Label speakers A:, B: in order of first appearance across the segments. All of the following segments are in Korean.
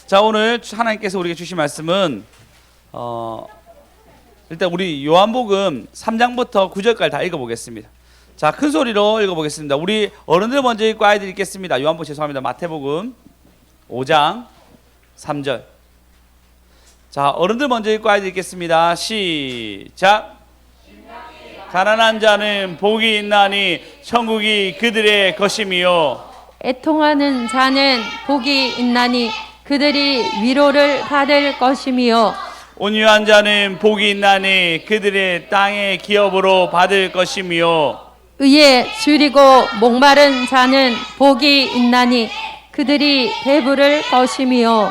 A: 자, 오늘 하나님께서 우리에게 주신 말씀은 일단 우리 요한복음 3장부터 9절까지 다 읽어보겠습니다. 자, 큰 소리로 읽어보겠습니다. 우리 어른들 먼저 읽고 아이들 읽겠습니다. 요한복음 죄송합니다. 마태복음 5장 3절. 자, 어른들 먼저 읽고 아이들 읽겠습니다. 시작. 가난한 자는 복이 있나니 천국이 그들의 것이며
B: 애통하는 자는 복이 있나니 그들이 위로를 받을 것이며
A: 온유한 자는 복이 있나니 그들의 땅의 기업으로 받을 것이며
B: 의에 줄이고 목마른 자는 복이 있나니 그들이 배부를 것이며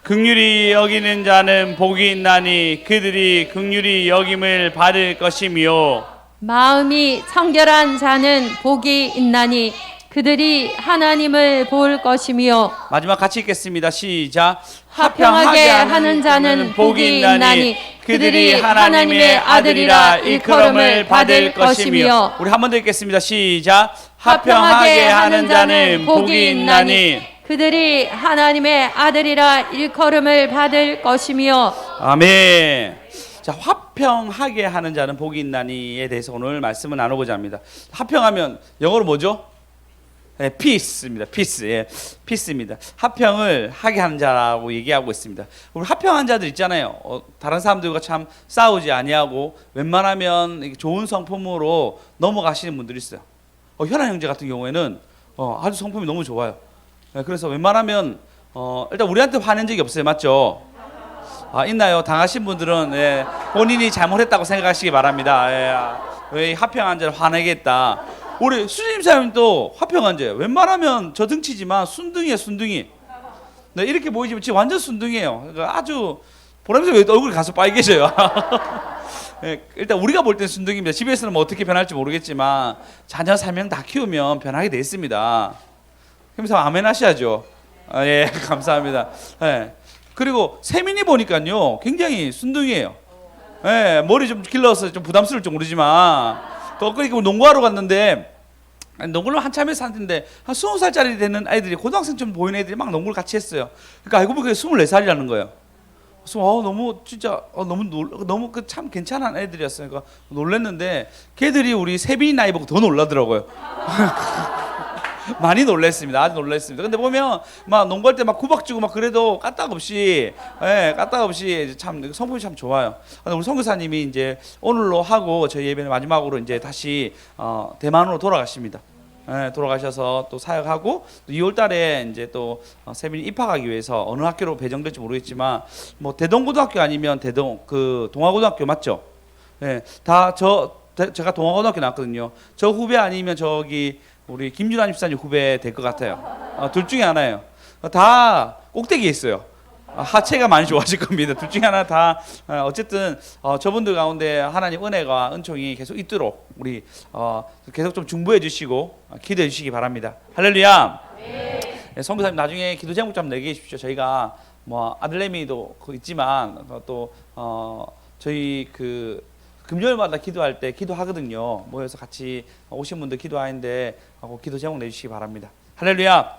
A: 긍휼히 여기는 자는 복이 있나니 그들이 긍휼히 여김을 받을 것이며
B: 마음이 청결한 자는 복이 있나니 그들이 하나님을 볼 것이며
A: 마지막 같이 읽겠습니다. 시작.
B: 화평하게 하는 자는 복이 있나니 그들이 하나님의 아들이라 일컬음을 받을 것이며
A: 우리 한 번 더 읽겠습니다. 시작. 화평하게 하는 자는 복이 있나니
B: 그들이 하나님의 아들이라 일컬음을 받을 것이며
A: 아멘. 자, 화평하게 하는 자는 복이 있나니에 대해서 오늘 말씀을 나누고자 합니다. 화평하면 영어로 뭐죠? 네, peace입니다. peace. 예, peace입니다. 화평을 하게 하는 자라고 얘기하고 있습니다. 우리 화평한 자들 있잖아요. 다른 사람들과 참 싸우지 아니하고 웬만하면 좋은 성품으로 넘어가시는 분들이 있어요. 현아 형제 같은 경우에는 아주 성품이 너무 좋아요. 네, 그래서 웬만하면 일단 우리한테 화낸 적이 없어요. 맞죠? 아, 있나요? 당하신 분들은 예, 본인이 잘못했다고 생각하시기 바랍니다. 왜 화평한 자를 화내겠다. 우리 수님사님도 화평한 자예요. 웬만하면 저 등치지만 순둥이에요, 순둥이. 네, 이렇게 보이지만 지금 완전 순둥이에요. 그러니까 아주 보라면서 왜 얼굴이 가서 빨개져요. 네, 일단 우리가 볼 땐 순둥이입니다. 집에서는 뭐 어떻게 변할지 모르겠지만 자녀 3명 다 키우면 변하게 돼 있습니다. 그러면서 아멘 하셔야죠. 예, 감사합니다. 예. 그리고 세민이 보니까요 굉장히 순둥이에요. 예, 머리 좀 길러서 좀 부담스러울지 모르지만 또 그리고 농구하러 갔는데 농구를 한참 해서 하는데 한 20살짜리 되는 아이들이 고등학생쯤 보이는 애들이 막 농구를 같이 했어요. 그러니까 알고 보니까 24살이라는 거예요. 그래서 너무 진짜 너무 그 참 괜찮은 애들이었어요. 그러니까 놀랐는데 걔들이 우리 세빈이 나이 보고 더 놀라더라고요. 많이 놀랐습니다. 아주 놀랐습니다. 근데 보면 막 농구할 때 막 구박 주고 막 그래도 까딱없이 참 성품이 참 좋아요. 우리 선교사님이 이제 오늘로 하고 저희 예배는 마지막으로 이제 다시 대만으로 돌아가십니다. 예, 돌아가셔서 또 사역하고 또 2월달에 이제 또 세민이 입학하기 위해서 어느 학교로 배정될지 모르겠지만 뭐 대동고등학교 아니면 동아고등학교 맞죠? 예, 제가 동아고등학교 나왔거든요. 저 후배 아니면 저기 우리 김준환 집사님 후배 될 것 같아요. 둘 중에 하나예요. 다 꼭대기에 있어요. 하체가 많이 좋아질 겁니다. 둘 중에 하나 다 어쨌든 저분들 가운데 하나님 은혜가 은총이 계속 있도록 우리 계속 좀 중보해 주시고 기도해 주시기 바랍니다. 할렐루야. 네, 선교사님 나중에 기도 제목 좀 내게 해주십시오. 저희가 뭐 아들내미도 있지만 또 저희 금요일마다 기도할 때 기도하거든요. 모여서 같이 오신 분들 기도하는데 기도 제목 내주시기 바랍니다. 할렐루야.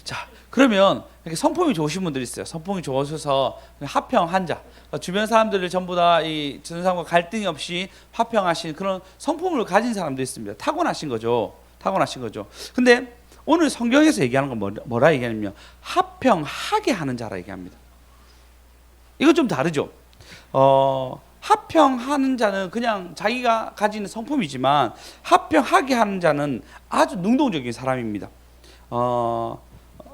A: 자, 그러면 이렇게 성품이 좋으신 분들이 있어요. 성품이 좋으셔서 화평한 자, 주변 사람들을 전부 다 이 주변 사람과 갈등이 없이 화평하신 그런 성품을 가진 사람도 있습니다. 타고나신 거죠. 근데 오늘 성경에서 얘기하는 건 뭐라 얘기하냐면 화평하게 하는 자라 얘기합니다. 이거 좀 다르죠. 화평하는 자는 그냥 자기가 가지는 성품이지만 화평하게 하는 자는 아주 능동적인 사람입니다.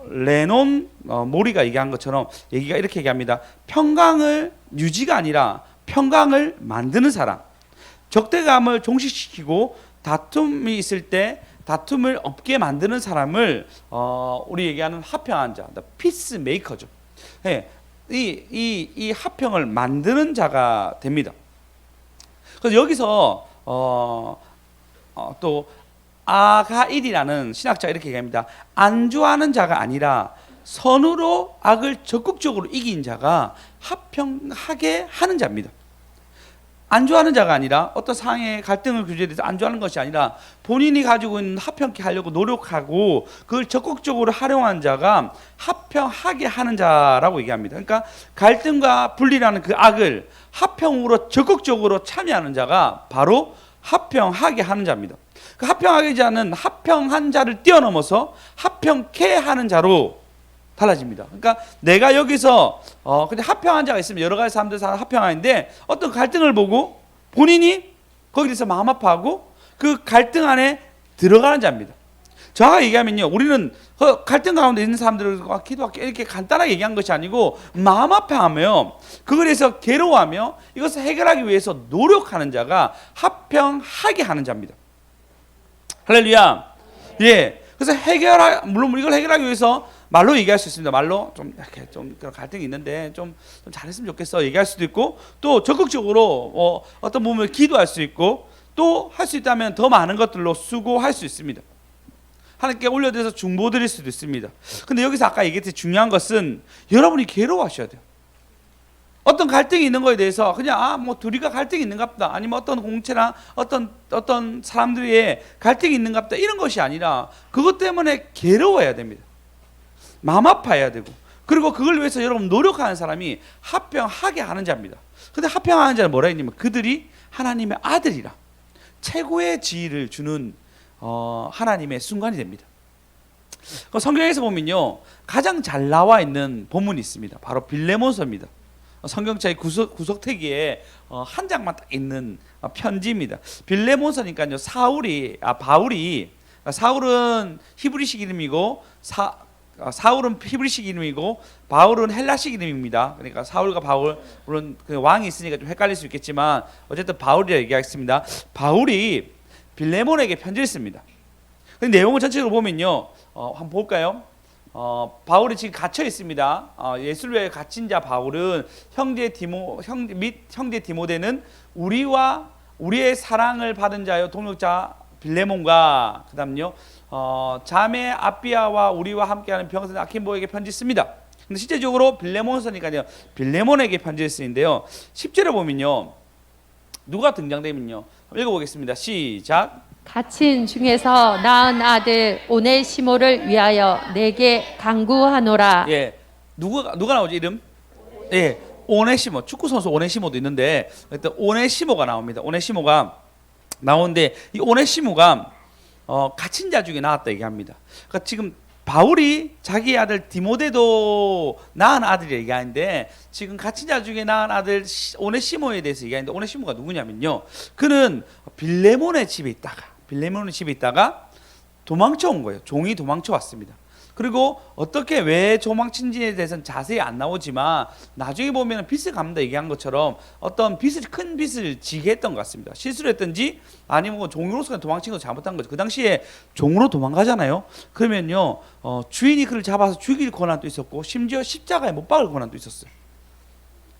A: 레논 모리가 얘기한 것처럼 얘기가 이렇게 얘기합니다. 평강을 유지가 아니라 평강을 만드는 사람. 적대감을 종식시키고 다툼이 있을 때 다툼을 없게 만드는 사람을 우리 얘기하는 화평한 자, 피스 메이커죠. 네. 이 화평을 만드는 자가 됩니다. 그래서 여기서 또 아가일이라는 신학자가 이렇게 얘기합니다. 안주하는 자가 아니라 선으로 악을 적극적으로 이긴 자가 화평하게 하는 자입니다. 안주하는 자가 아니라 어떤 상황의 갈등을 규제해서 안주하는 것이 아니라 본인이 가지고 있는 화평케 하려고 노력하고 그걸 적극적으로 활용한 자가 화평하게 하는 자라고 얘기합니다. 그러니까 갈등과 분리라는 그 악을 화평으로 적극적으로 참여하는 자가 바로 화평하게 하는 자입니다. 그 화평하게 자는 화평한 자를 뛰어넘어서 화평케 하는 자로 달라집니다. 그러니까 내가 여기서 그냥 화평한 자가 있으면 여러 가지 사람들 화평하는데 어떤 갈등을 보고 본인이 거기에 대해서 마음 아파하고 그 갈등 안에 들어가는 자입니다. 정확하게 얘기하면요, 우리는 갈등 가운데 있는 사람들과 기도하기 이렇게 간단하게 얘기한 것이 아니고 마음 아파하며 그걸 해서 괴로워하며 이것을 해결하기 위해서 노력하는 자가 화평하게 하는 자입니다. 할렐루야. 예. 그래서 물론 이걸 해결하기 위해서 말로 얘기할 수 있습니다. 말로 좀 이렇게 좀 그런 갈등이 있는데 좀 잘했으면 좋겠어 얘기할 수도 있고, 또 적극적으로 어떤 부분을 기도할 수 있고, 또 할 수 있다면 더 많은 것들로 수고할 수 있습니다. 하나님께 올려드려서 중보 드릴 수도 있습니다. 근데 여기서 아까 얘기했듯이 중요한 것은 여러분이 괴로워하셔야 돼요. 어떤 갈등이 있는 거에 대해서 그냥 뭐 둘이가 갈등이 있는갑다, 아니면 어떤 공체나 어떤 사람들의 갈등이 있는갑다 이런 것이 아니라 그것 때문에 괴로워야 됩니다. 마음 아파해야 되고, 그리고 그걸 위해서 여러분 노력하는 사람이 화평하게 하는 자입니다. 근데 화평하는 자는 뭐라 했냐면 그들이 하나님의 아들이라 최고의 지위를 주는 하나님의 순간이 됩니다. 성경에서 보면요, 가장 잘 나와 있는 본문이 있습니다. 바로 빌레몬서입니다. 성경책의 구석태기에 한 장만 딱 있는 편지입니다. 빌레몬서니까요, 사울은 히브리식 이름이고 사울은 히브리식 이름이고 바울은 헬라식 이름입니다. 그러니까 사울과 바울, 물론 그 왕이 있으니까 좀 헷갈릴 수 있겠지만 어쨌든 바울이라 얘기하겠습니다. 바울이 빌레몬에게 편지를 씁니다. 근데 내용을 전체적으로 보면요, 한번 볼까요? 바울이 지금 갇혀 있습니다. 예수를 위해 갇힌 자 바울은 형제 디모데는 우리의 사랑을 받은 자여 동역자 빌레몬과 그다음요 자매 아비아와 우리와 함께하는 병선 아킨보에게 편지 씁니다. 근데 실제적으로 빌레몬서니까요, 빌레몬에게 편지를 쓰는데요, 10절에 보면요 누가 등장되면요, 읽어보겠습니다. 시작.
B: 갇힌 중에서 낳은 아들 오네시모를 위하여 내게 간구하노라.
A: 예, 누가 나오죠 이름? 예, 오네시모. 축구 선수 오네시모도 있는데 일단 오네시모가 나옵니다. 오네시모가 나오는데 이 오네시모가 갇힌 자 중에 나왔다 얘기합니다. 그러니까 지금 바울이 자기 아들 디모데도 낳은 아들 얘기하는데 지금 갇힌 자 중에 낳은 아들 오네시모에 대해서 얘기하는데, 오네시모가 누구냐면요, 그는 빌레몬의 집에 있다가 도망쳐 온 거예요. 종이 도망쳐 왔습니다. 그리고 어떻게 왜 도망친지에 대해서는 자세히 안 나오지만 나중에 보면 빚을 갚는다 얘기한 것처럼 어떤 큰 빚을 지게 했던 것 같습니다. 실수를 했든지 아니면 종으로서 도망친 거 잘못한 거죠. 그 당시에 종으로 도망가잖아요. 그러면요 주인이 그를 잡아서 죽일 권한도 있었고 심지어 십자가에 못 박을 권한도 있었어요.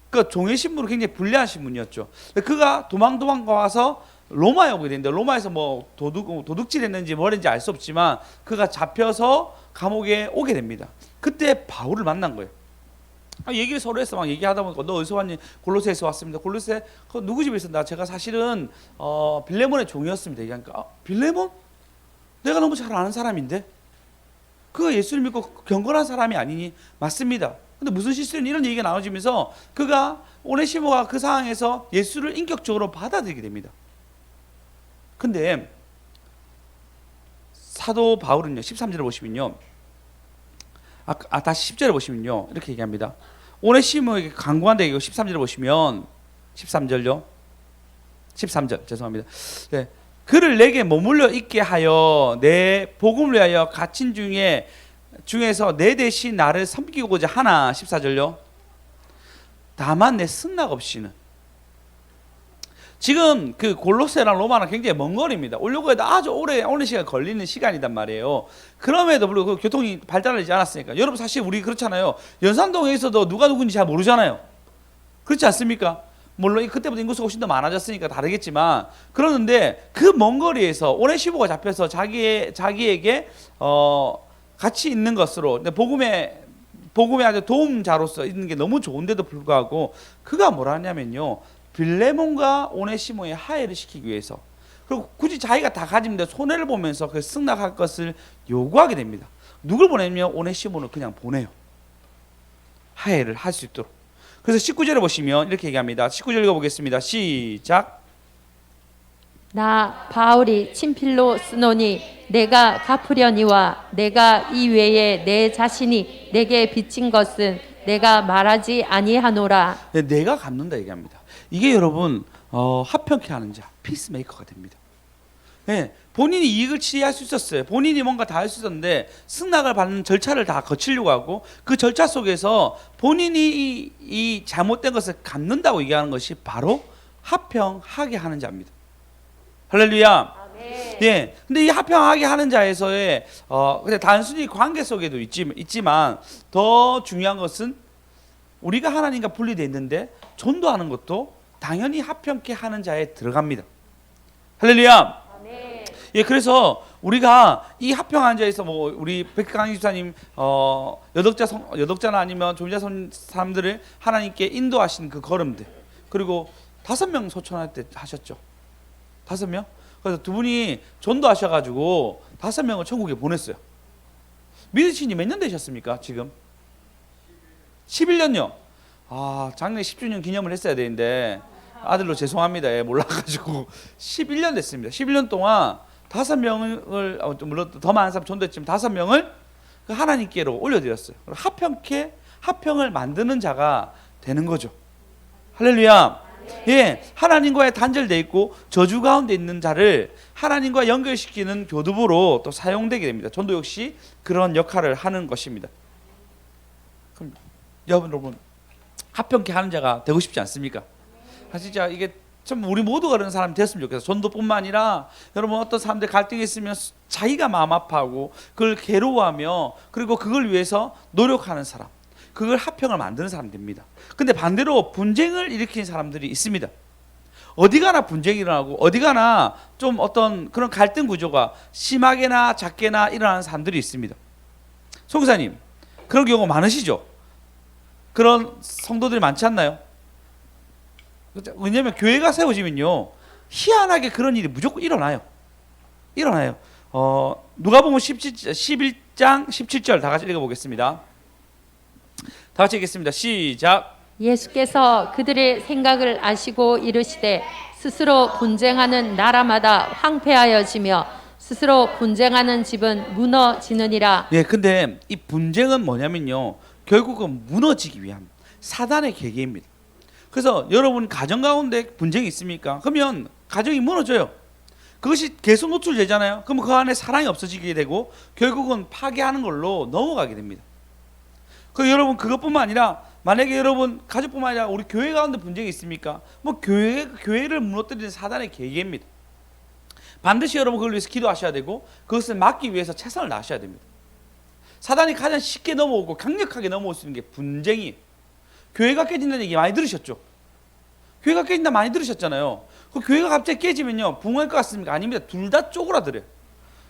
A: 그러니까 종의 신분은 굉장히 불리한 신분이었죠. 그가 도망가서 로마에 오게 되는데, 로마에서 뭐 도둑질했는지 뭐랬는지 알 수 없지만 그가 잡혀서 감옥에 오게 됩니다. 그때 바울을 만난 거예요. 얘기를 서로 해서 막 얘기하다 보니까 너 어디서 왔니? 골로새에서 왔습니다. 골로새 누구 집에 있었나? 제가 사실은 빌레몬의 종이었습니다. 얘기하니까 빌레몬? 내가 너무 잘 아는 사람인데? 그가 예수를 믿고 경건한 사람이 아니니? 맞습니다. 근데 무슨 실수였니? 이런 얘기가 나눠지면서 오네시모가 그 상황에서 예수를 인격적으로 받아들이게 됩니다. 근데 사도 바울은요 13절에 보시면요, 다시 10절에 보시면요 이렇게 얘기합니다. 오네시모에게 간구한다. 이거 13절에 보시면 13절 죄송합니다. 네. 그를 내게 머물러 있게 하여 내 복음을 위하여 갇힌 중에서 내 대신 나를 섬기고자 하나. 14절요. 다만 내 승낙 없이는. 지금 그 골로새랑 로마는 굉장히 먼 거리입니다. 오려고 해도 아주 오랜 시간 걸리는 시간이단 말이에요. 그럼에도 불구하고 교통이 발달하지 않았으니까. 여러분 사실 우리 그렇잖아요. 연산동에서도 누가 누군지 잘 모르잖아요. 그렇지 않습니까? 물론 그때부터 인구수가 훨씬 더 많아졌으니까 다르겠지만, 그러는데 그 먼 거리에서 오네시모가 잡혀서 자기에게 같이 있는 것으로 복음에 아주 도움자로서 있는 게 너무 좋은데도 불구하고 그가 뭐라 하냐면요, 빌레몬과 오네시모의 화해를 시키기 위해서, 그리고 굳이 자기가 다 가지는데 손해를 보면서 그 승낙할 것을 요구하게 됩니다. 누굴 보내면 오네시모를 그냥 보내요. 화해를 할 수 있도록. 그래서 19절에 보시면 이렇게 얘기합니다. 19절 읽어보겠습니다. 시작.
B: 나 바울이 친필로 쓰노니 내가 갚으려니와 내가 이 외에 내 자신이 내게 빚진 것은 내가 말하지 아니하노라.
A: 네, 내가 갚는다 얘기합니다. 이게 여러분 합평케 하는 자, 피스메이커가 됩니다. 네, 본인이 이익을 취할 수 있었어요. 본인이 뭔가 다 할 수 있었는데 승낙을 받는 절차를 다 거치려고 하고 그 절차 속에서 본인이 이 잘못된 것을 갚는다고 얘기하는 것이 바로 합평하게 하는 자입니다. 할렐루야. 네, 근데 이 합평하게 하는 자에서의 근데 단순히 관계 속에도 있지만 더 중요한 것은 우리가 하나님과 분리되어 있는데 전도하는 것도 당연히 합평케 하는 자에 들어갑니다. 할렐루야. 그래서 우리가 이 합평한 자에서 뭐 우리 백강희 집사님 여덕자나 아니면 조미자 사람들을 하나님께 인도하신 그 걸음들, 그리고 5명 소천할 때 하셨죠. 5명. 그래서 두 분이 전도하셔가지고 5명을 천국에 보냈어요. 믿으신 지 몇 년 되셨습니까? 지금 11년요. 작년에 10주년 기념을 했어야 되는데 아들로 죄송합니다. 몰라가지고 11년 됐습니다. 11년 동안 5명을 물론 더 많은 사람 전도했지만 5명을 하나님께로 올려드렸어요. 합평을 만드는 자가 되는 거죠. 할렐루야. 예, 하나님과의 단절돼 있고 저주 가운데 있는 자를 하나님과 연결시키는 교두보로 또 사용되게 됩니다. 전도 역시 그런 역할을 하는 것입니다. 그럼 여러분 합평케 하는 자가 되고 싶지 않습니까? 진짜 이게 참 우리 모두가 그런 사람이 됐으면 좋겠어요. 전도뿐만 아니라 여러분 어떤 사람들 갈등이 있으면 자기가 마음 아파하고 그걸 괴로워하며 그리고 그걸 위해서 노력하는 사람, 그걸 합평을 만드는 사람 됩니다. 근데 반대로 분쟁을 일으키는 사람들이 있습니다. 어디 가나 분쟁이 일어나고 어디 가나 좀 어떤 그런 갈등 구조가 심하게나 작게나 일어나는 사람들이 있습니다. 송사님, 그런 경우 많으시죠? 그런 성도들이 많지 않나요? 왜냐하면 교회가 세워지면요 희한하게 그런 일이 무조건 일어나요. 누가복음 11장 17절 다 같이 읽어보겠습니다. 다 같이 읽겠습니다. 시작.
B: 예수께서 그들의 생각을 아시고 이르시되 스스로 분쟁하는 나라마다 황폐하여지며 스스로 분쟁하는 집은 무너지느니라.
A: 예, 근데 이 분쟁은 뭐냐면요 결국은 무너지기 위한 사단의 계계입니다. 그래서 여러분 가정 가운데 분쟁이 있습니까? 그러면 가정이 무너져요. 그것이 계속 노출되잖아요. 그러면 그 안에 사랑이 없어지게 되고 결국은 파괴하는 걸로 넘어가게 됩니다. 그 여러분 그것뿐만 아니라 만약에 여러분 가족뿐만 아니라 우리 교회 가운데 분쟁이 있습니까? 뭐 교회를 무너뜨리는 사단의 계계입니다. 반드시 여러분 그걸 위해서 기도하셔야 되고 그것을 막기 위해서 최선을 다하셔야 됩니다. 사단이 가장 쉽게 넘어오고 강력하게 넘어올 수 있는 게 분쟁이에요. 교회가 깨진다는 얘기 많이 들으셨죠? 교회가 깨진다 많이 들으셨잖아요. 그 교회가 갑자기 깨지면요 붕할 것 같습니까? 아닙니다. 둘 다 쪼그라들어요.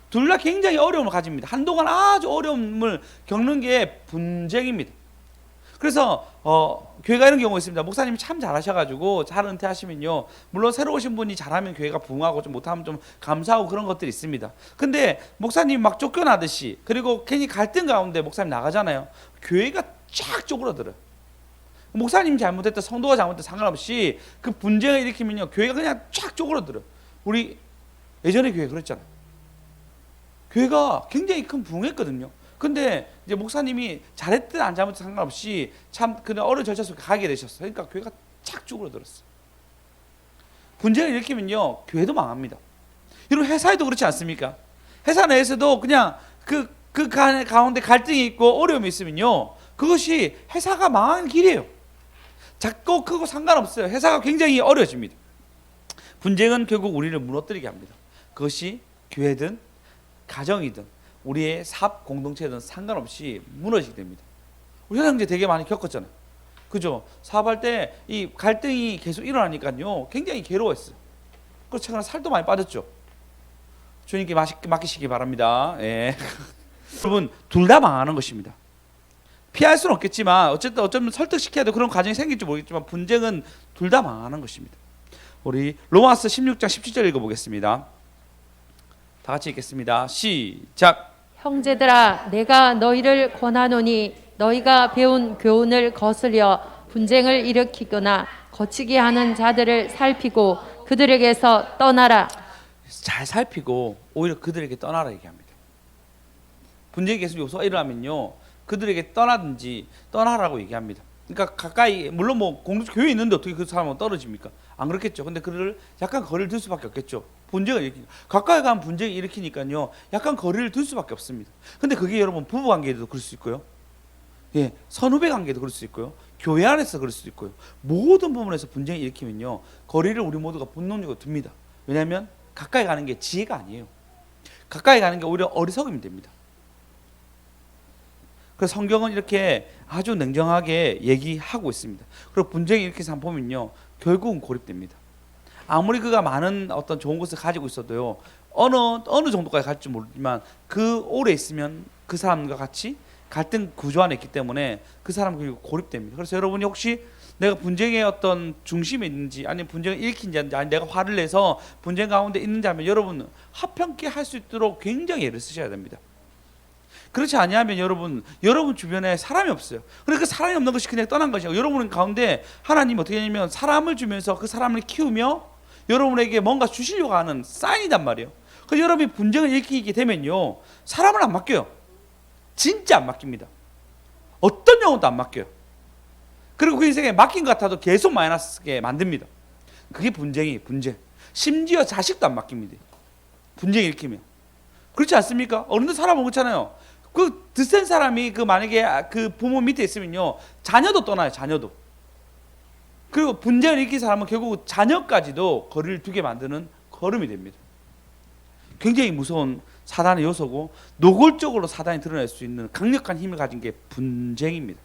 A: 둘 다 굉장히 어려움을 가집니다. 한동안 아주 어려움을 겪는 게 분쟁입니다. 그래서 교회가 이런 경우가 있습니다. 목사님이 참 잘하셔가지고 잘 은퇴하시면요 물론 새로 오신 분이 잘하면 교회가 부흥하고 좀 못하면 좀 감사하고 그런 것들이 있습니다. 근데 목사님 막 쫓겨나듯이 그리고 괜히 갈등 가운데 목사님 나가잖아요. 교회가 쫙 쪼그라들어요. 목사님이 잘못했다 성도가 잘못했다 상관없이 그 분쟁을 일으키면요 교회가 그냥 쫙 쪼그라들어요. 우리 예전에 교회 그랬잖아요. 교회가 굉장히 큰 부흥했거든요. 근데 이제 목사님이 잘했든 안 잘못했든 상관없이 참 그런 어려운 절차 속에 가게 되셨어요. 그러니까 교회가 착 쪼그라들었어요. 분쟁을 일으키면요 교회도 망합니다. 여러분 회사에도 그렇지 않습니까? 회사 내에서도 그냥 그 가운데 갈등이 있고 어려움이 있으면요 그것이 회사가 망하는 길이에요. 작고 크고 상관없어요. 회사가 굉장히 어려워집니다. 분쟁은 결국 우리를 무너뜨리게 합니다. 그것이 교회든 가정이든 우리의 사업 공동체든 상관없이 무너지게 됩니다. 우리 형제 되게 많이 겪었잖아요. 그죠? 사업할 때 이 갈등이 계속 일어나니까요 굉장히 괴로웠어요. 그래서 최근에 살도 많이 빠졌죠. 주님께 맡기시기 바랍니다. 예. 여러분 둘 다 망하는 것입니다. 피할 수는 없겠지만 어쨌든 어쩌면 설득시켜야 돼 그런 과정이 생길지 모르겠지만 분쟁은 둘 다 망하는 것입니다. 우리 로마서 16장 17절 읽어보겠습니다. 다 같이 읽겠습니다. 시작.
B: 형제들아 내가 너희를 권하노니 너희가 배운 교훈을 거스려 분쟁을 일으키거나 거치게 하는 자들을 살피고 그들에게서 떠나라.
A: 잘 살피고 오히려 그들에게 떠나라 얘기합니다. 분쟁이 계속 요소가 일어나면요 그들에게 떠나든지 떠나라고 얘기합니다. 그러니까 가까이 물론 뭐 공동체 교회 있는데 어떻게 그 사람은 떨어집니까? 안 그렇겠죠. 근데 그를 약간 거리를 둘 수밖에 없겠죠. 분쟁을 일으키 가까이 가면 분쟁이 일으키니까요 약간 거리를 둘 수밖에 없습니다. 근데 그게 여러분 부부 관계에도 그럴 수 있고요. 예, 선후배 관계도 그럴 수 있고요. 교회 안에서 그럴 수도 있고요. 모든 부분에서 분쟁이 일으키면요 거리를 우리 모두가 본능적으로 둡니다. 왜냐하면 가까이 가는 게 지혜가 아니에요. 가까이 가는 게 오히려 어리석음이 됩니다. 그래서 성경은 이렇게 아주 냉정하게 얘기하고 있습니다. 그리고 분쟁이 이렇게 보면요 결국은 고립됩니다. 아무리 그가 많은 어떤 좋은 것을 가지고 있어도요 어느 정도까지 갈지 모르지만 그 오래 있으면 그 사람과 같이 갈등 구조 안에 있기 때문에 그 사람은 결국 고립됩니다. 그래서 여러분이 혹시 내가 분쟁의 어떤 중심에 있는지 아니면 분쟁을 일으킨 자인지 아니면 내가 화를 내서 분쟁 가운데 있는지 하면 여러분은 화평케 할 수 있도록 굉장히 애를 쓰셔야 됩니다. 그렇지 아니하면 여러분 주변에 사람이 없어요. 그러니까 사람이 없는 것이 그냥 떠난 것이고 여러분 가운데 하나님 어떻게 하냐면 사람을 주면서 그 사람을 키우며 여러분에게 뭔가 주시려고 하는 사인이단 말이에요. 그래서 여러분이 분쟁을 일으키게 되면요 사람을 안 맡겨요. 진짜 안 맡깁니다. 어떤 영혼도 안 맡겨요. 그리고 그 인생에 맡긴 것 같아도 계속 마이너스게 만듭니다. 그게 분쟁. 심지어 자식도 안 맡깁니다. 분쟁 일으키면. 그렇지 않습니까? 어른들 사람은 그렇잖아요. 그 드센 사람이 그 만약에 그 부모 밑에 있으면요 자녀도 떠나요. 자녀도. 그리고 분쟁을 일으킨 사람은 결국 자녀까지도 거리를 두게 만드는 거름이 됩니다. 굉장히 무서운 사단의 요소고 노골적으로 사단이 드러낼 수 있는 강력한 힘을 가진 게 분쟁입니다.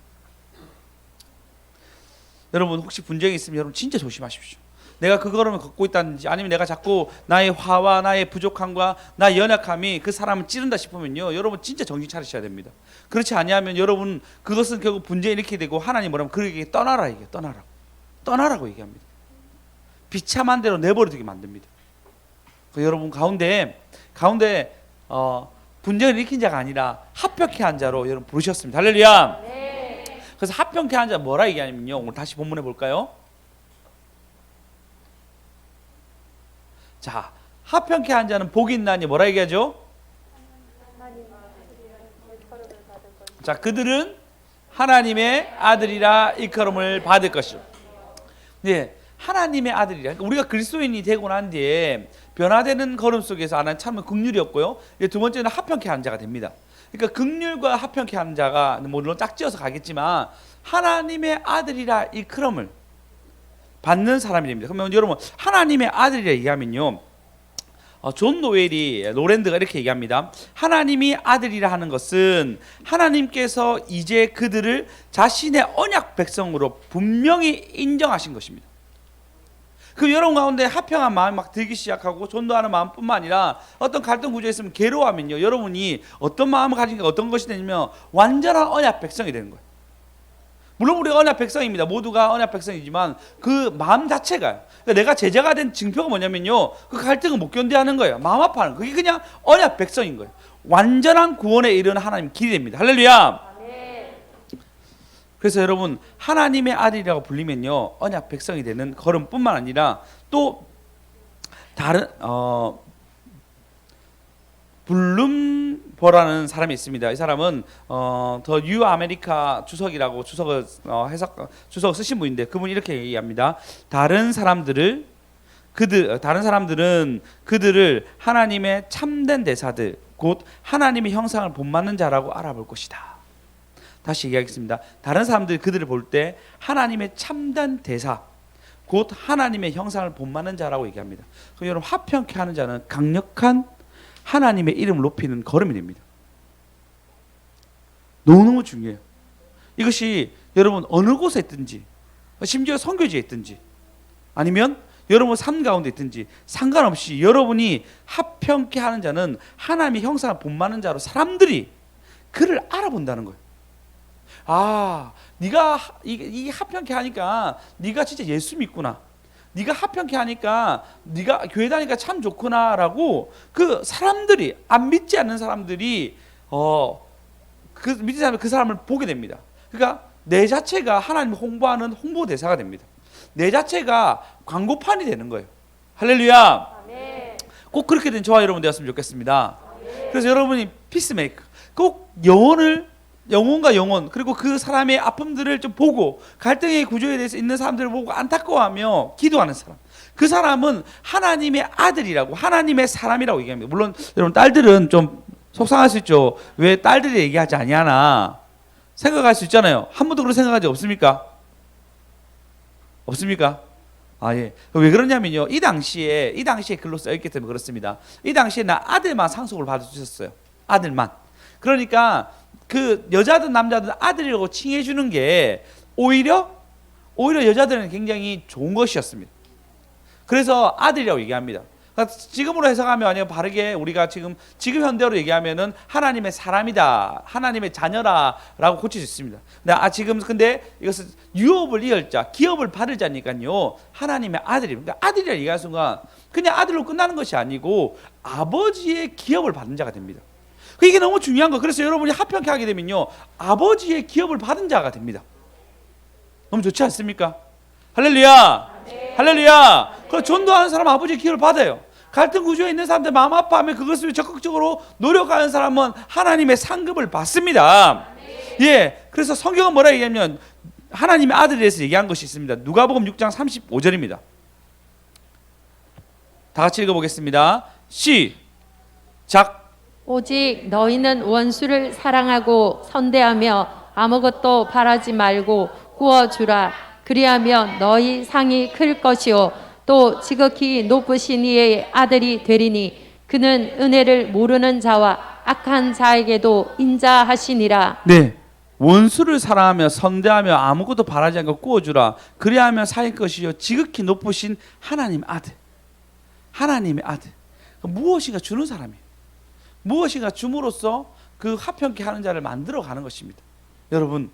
A: 여러분 혹시 분쟁이 있으면 여러분 진짜 조심하십시오. 내가 그 걸음을 걷고 있다든지 아니면 내가 자꾸 나의 화와 나의 부족함과 나의 연약함이 그 사람을 찌른다 싶으면요 여러분 진짜 정신 차리셔야 됩니다. 그렇지 아니하면 여러분 그것은 결국 분쟁이 이렇게 되고 하나님 뭐라면 그에게 떠나라 얘기해요. 떠나라고 얘기합니다. 비참한 대로 내버려두게 만듭니다. 여러분 가운데 분쟁을 일으킨 자가 아니라 합벽케 한 자로 여러분 부르셨습니다. 할렐루야. 네. 그래서 합벽케 한 자 뭐라 얘기하냐면요 오늘 다시 본문에 볼까요? 자, 합평케 한 자는 복이 있나니 뭐라 얘기하죠? 자, 그들은 하나님의 아들이라 일컬음을 받을 것이요. 네, 하나님의 아들이라. 그러니까 우리가 그리스도인이 되고 난 뒤에 변화되는 걸음 속에서 하나님 참 긍휼이었고요. 두 번째는 합평케 한 자가 됩니다. 그러니까 긍휼과 합평케 한 자가 물론 짝지어서 가겠지만 하나님의 아들이라 일컬음을 받는 사람이 됩니다. 그러면 여러분 하나님의 아들이라 얘기하면요 존 노렌드가 이렇게 얘기합니다. 하나님이 아들이라 하는 것은 하나님께서 이제 그들을 자신의 언약 백성으로 분명히 인정하신 것입니다. 그 여러분 가운데 합평한 마음이 막 들기 시작하고 전도하는 마음뿐만 아니라 어떤 갈등 구조에 있으면 괴로워하면요 여러분이 어떤 마음을 가진 게 어떤 것이 되냐면 완전한 언약 백성이 되는 거예요. 물론 우리가 언약 백성입니다. 모두가 언약 백성이지만 그 마음 자체가 그러니까 내가 제자가 된 증표가 뭐냐면요 그 갈등을 못 견뎌하는 거예요. 마음 아파하는 그게 그냥 언약 백성인 거예요. 완전한 구원에 이르는 하나님 길이 됩니다. 할렐루야. 네. 그래서 여러분 하나님의 아들이라고 불리면요 언약 백성이 되는 걸음뿐만 아니라 또 다른 블룸버라는 사람이 있습니다. 이 사람은 더 뉴 아메리카 주석이라고 주석을 쓰신 분인데 그분이 이렇게 얘기합니다. 다른 사람들은 그들을 하나님의 참된 대사들 곧 하나님의 형상을 본받는 자라고 알아볼 것이다. 다시 얘기하겠습니다. 다른 사람들이 그들을 볼 때 하나님의 참된 대사 곧 하나님의 형상을 본받는 자라고 얘기합니다. 그럼 여러분 화평케 하는 자는 강력한 하나님의 이름을 높이는 걸음이 됩니다. 너무너무 중요해요. 이것이 여러분 어느 곳에 있든지 심지어 선교지에 있든지 아니면 여러분 삶 가운데 있든지 상관없이 여러분이 합평케 하는 자는 하나님의 형상을 본받는 자로 사람들이 그를 알아본다는 거예요. 네가 이게 합평케 하니까 네가 진짜 예수 믿구나. 네가 합평케 하니까 네가 교회 다니니까 참 좋구나라고 그 사람들이 안 믿지 않는 사람들이 그 믿지 않는 그 사람을 보게 됩니다. 그러니까 내 자체가 하나님을 홍보하는 홍보 대사가 됩니다. 내 자체가 광고판이 되는 거예요. 할렐루야. 꼭 그렇게 된 저와 여러분 되었으면 좋겠습니다. 그래서 여러분이 피스메이커, 꼭 영혼과 영혼, 그리고 그 사람의 아픔들을 좀 보고 갈등의 구조에 대해서 있는 사람들을 보고 안타까워하며 기도하는 사람, 그 사람은 하나님의 아들이라고, 하나님의 사람이라고 얘기합니다. 물론 여러분 딸들은 좀 속상할 수 있죠. 왜 딸들이 얘기하지 아니하나 생각할 수 있잖아요. 한 번도 그런 생각한 적 없습니까? 없습니까? 예. 왜 그러냐면요, 이 당시에 글로 써있기 때문에 그렇습니다. 이 당시에 나 아들만 상속을 받아주셨어요. 아들만. 그러니까 그 여자든 남자든 아들이라고 칭해 주는 게 오히려 여자들은 굉장히 좋은 것이었습니다. 그래서 아들이라고 얘기합니다. 그러니까 지금으로 해석하면 아니면 바르게 우리가 지금 현대로 얘기하면은 하나님의 사람이다, 하나님의 자녀라라고 고칠 수 있습니다. 근데 이것은 유업을 이을 자, 기업을 받을 자니까요, 하나님의 아들입니다. 그러니까 아들이라 얘기할 순간 그냥 아들로 끝나는 것이 아니고 아버지의 기업을 받는 자가 됩니다. 이게 너무 중요한 거. 그래서 여러분이 합평케 하게 되면요, 아버지의 기업을 받은 자가 됩니다. 너무 좋지 않습니까? 할렐루야. 할렐루야. 그래서 전도하는 사람은 아버지의 기회를 받아요. 갈등 구조에 있는 사람들 마음 아파하면 그것을 적극적으로 노력하는 사람은 하나님의 상급을 받습니다. 예. 그래서 성경은 뭐라 얘기하면 하나님의 아들에 대해서 얘기한 것이 있습니다. 누가복음 6장 35절입니다. 다 같이 읽어보겠습니다. 시작.
B: 오직 너희는 원수를 사랑하고 선대하며 아무것도 바라지 말고 구워주라. 그리하면 너희 상이 클 것이요 또 지극히 높으신 이의 아들이 되리니 그는 은혜를 모르는 자와 악한 자에게도 인자하시니라.
A: 네. 원수를 사랑하며 선대하며 아무것도 바라지 않고 구워주라. 그리하면 상이 것이요 지극히 높으신 하나님의 아들. 무엇인가 주는 사람이에요. 무엇인가 줌으로써 그 합평케 하는 자를 만들어 가는 것입니다. 여러분,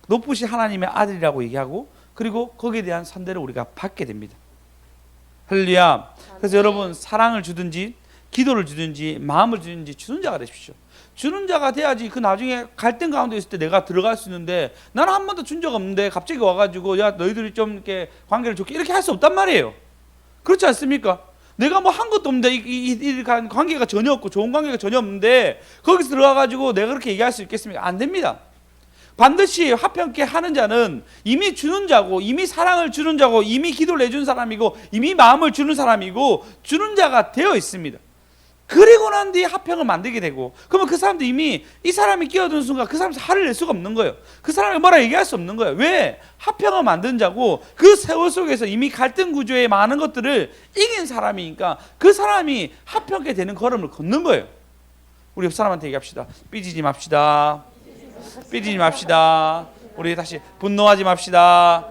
A: 높으신 하나님의 아들이라고 얘기하고, 그리고 거기에 대한 선대를 우리가 받게 됩니다. 할렐루야. 그래서 여러분, 사랑을 주든지 기도를 주든지 마음을 주든지 주는 자가 되십시오. 주는 자가 돼야지 그 나중에 갈등 가운데 있을 때 내가 들어갈 수 있는데, 나는 한 번도 준 적 없는데 갑자기 와가지고 야 너희들이 좀 이렇게 관계를 좋게, 이렇게 할 수 없단 말이에요. 그렇지 않습니까? 내가 뭐 한 것도 없는데 이 관계가 전혀 없고 좋은 관계가 전혀 없는데 거기서 들어가가지고 내가 그렇게 얘기할 수 있겠습니까? 안 됩니다. 반드시 합평케 하는 자는 이미 주는 자고, 이미 사랑을 주는 자고, 이미 기도를 해준 사람이고, 이미 마음을 주는 사람이고, 주는 자가 되어 있습니다. 그리고 난 뒤에 합평을 만들게 되고, 그러면 그 사람도 이미 이 사람이 끼어드는 순간 그 사람한테 화를 낼 수가 없는 거예요. 그 사람이 뭐라 얘기할 수 없는 거예요. 왜? 합평을 만든 자고 그 세월 속에서 이미 갈등 구조의 많은 것들을 이긴 사람이니까 그 사람이 합평케 되는 걸음을 걷는 거예요. 우리 옆 사람한테 얘기합시다. 삐지지 맙시다. 삐지지 맙시다. 우리 다시 분노하지 맙시다.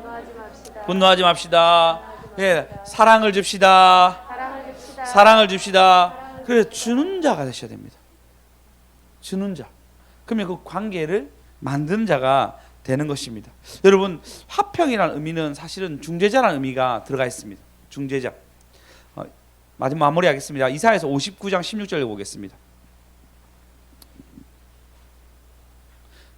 A: 분노하지 맙시다. 예, 사랑을 줍시다. 사랑을 줍시다. 그래서 주는 자가 되셔야 됩니다. 주는 자. 그러면 그 관계를 만드는 자가 되는 것입니다. 여러분, 화평이라는 의미는 사실은 중재자라는 의미가 들어가 있습니다. 중재자. 마지막 마무리하겠습니다. 이사야서 59장 16절 보겠습니다.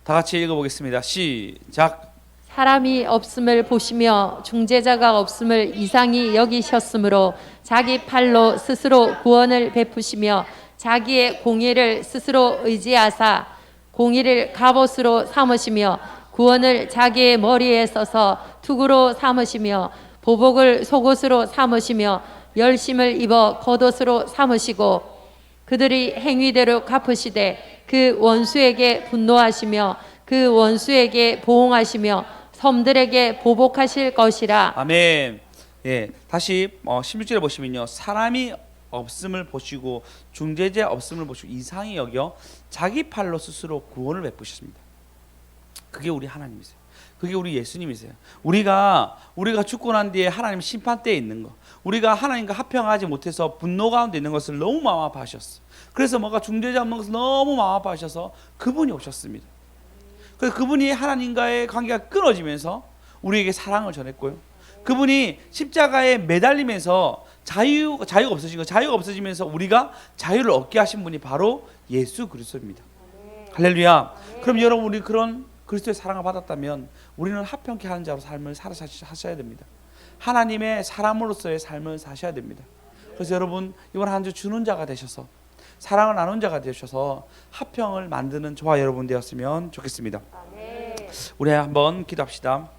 A: 다 같이 읽어보겠습니다. 시작.
B: 사람이 없음을 보시며 중재자가 없음을 이상히 여기셨으므로 자기 팔로 스스로 구원을 베푸시며 자기의 공의를 스스로 의지하사 공의를 갑옷으로 삼으시며 구원을 자기의 머리에 써서 투구로 삼으시며 보복을 속옷으로 삼으시며 열심을 입어 겉옷으로 삼으시고 그들이 행위대로 갚으시되 그 원수에게 분노하시며 그 원수에게 보응하시며 섬들에게 보복하실 것이라.
A: 아멘. 예, 다시 16절에 보시면요, 사람이 없음을 보시고 중재자 없음을 보시고 이상히 여겨 자기 팔로 스스로 구원을 베푸셨습니다. 그게 우리 하나님이세요. 그게 우리 예수님이세요. 우리가 죽고 난 뒤에 하나님 심판대에 있는 거, 우리가 하나님과 합평하지 못해서 분노 가운데 있는 것을 너무 마음 아파하셨어. 그래서 뭔가 중재자 없는 것을 너무 마음 아파하셔서 그분이 오셨습니다. 그래서 그분이 하나님과의 관계가 끊어지면서 우리에게 사랑을 전했고요. 그분이 십자가에 매달리면서 자유가 없어진 거, 자유가 없어지면서 우리가 자유를 얻게 하신 분이 바로 예수 그리스도입니다. 할렐루야. 그럼 여러분, 우리 그런 그리스도의 사랑을 받았다면 우리는 합평케 하는 자로 삶을 사셔야 됩니다. 하나님의 사람으로서의 삶을 사셔야 됩니다. 그래서 여러분, 이번 한 주 주는 자가 되셔서, 사랑을 나눈 자가 되셔서 합평을 만드는 저와 여러분 되었으면 좋겠습니다. 우리 한번 기도합시다.